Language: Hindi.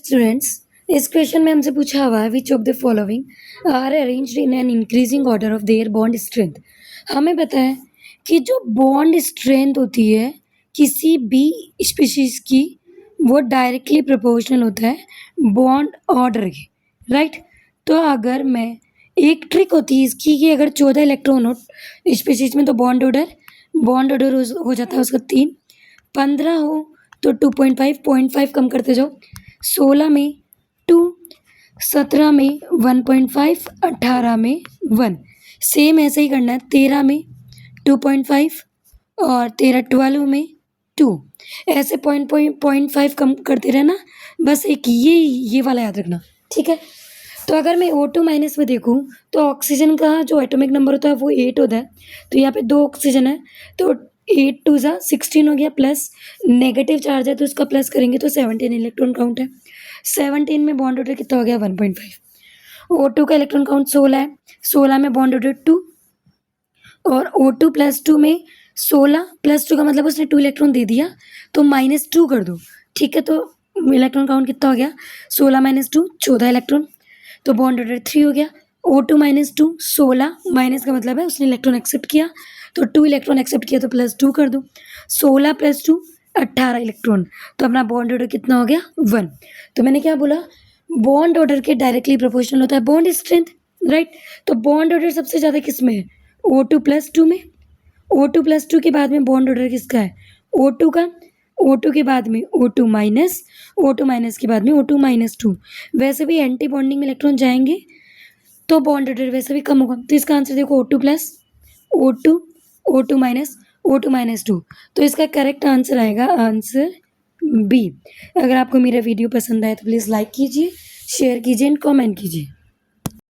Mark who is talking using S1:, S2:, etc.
S1: स्टूडेंट्स, इस क्वेश्चन में हमसे पूछा हुआ है which of the following are arranged in an increasing order of their bond strength. हमें पता है कि जो बॉन्ड स्ट्रेंथ होती है किसी भी स्पीशीज की, वो डायरेक्टली प्रोपोर्शनल होता है बॉन्ड ऑर्डर के, राइट। तो अगर मैं एक ट्रिक होती है इसकी कि अगर 14 इलेक्ट्रॉन हो स्पीशीज में तो बॉन्ड ऑर्डर हो जाता है उसका 3। 15 हो तो 2.5 0.5 कम करते जाओ। 16 में 2, 17 में 1.5, 18 में 1। सेम ऐसे ही करना है 13 में 2.5 और 12 में 2। ऐसे पॉइंट 5 कम करते रहना। बस एक ये वाला याद रखना, ठीक है। तो अगर मैं O2 माइनस में देखूँ तो ऑक्सीजन का जो एटॉमिक नंबर होता है वो 8 होता है। तो यहाँ पे 2 ऑक्सीजन है तो 8 2 जा 16 हो गया, प्लस नेगेटिव चार्ज है तो उसका प्लस करेंगे तो 17 इलेक्ट्रॉन काउंट है। 17 में बॉन्ड ऑर्डर कितना हो गया 1.5। O2 का इलेक्ट्रॉन काउंट 16 है, 16 में बॉन्ड ऑर्डर 2 और O2 प्लस 2 में 16 प्लस 2 का मतलब उसने 2 इलेक्ट्रॉन दे दिया तो -2 कर दो, ठीक है। तो इलेक्ट्रॉन काउंट कितना हो गया 16 - 2 14 इलेक्ट्रॉन, तो बॉन्ड ऑर्डर 3 हो गया। O2 - 2 16 माइनस का मतलब है उसने इलेक्ट्रॉन एक्सेप्ट किया तो 2 इलेक्ट्रॉन एक्सेप्ट किया तो +2 कर दो। 16 + 2 18 इलेक्ट्रॉन, तो अपना बॉन्ड ऑर्डर कितना हो गया 1। तो मैंने क्या बोला, बॉन्ड ऑर्डर के डायरेक्टली प्रोपोर्शनल होता है बॉन्ड स्ट्रेंथ, राइट। तो बॉन्ड ऑर्डर सबसे ज़्यादा किस में है O2 + 2 में। O2 + 2 के बाद में बॉन्ड ऑर्डर किसका है O2 का। O2 के बाद में O2 माइनस, O2 माइनस के बाद में O2 - 2। वैसे भी एंटी बॉन्डिंग में इलेक्ट्रॉन जाएंगे तो बॉन्ड ऑर्डर वैसे भी कम होगा। तो इसका आंसर देखो O2 + O2 O2 minus O2 - 2। तो इसका करेक्ट आंसर आएगा आंसर बी। अगर आपको मेरा वीडियो पसंद आए तो प्लीज़ लाइक कीजिए, शेयर कीजिए एंड कमेंट कीजिए।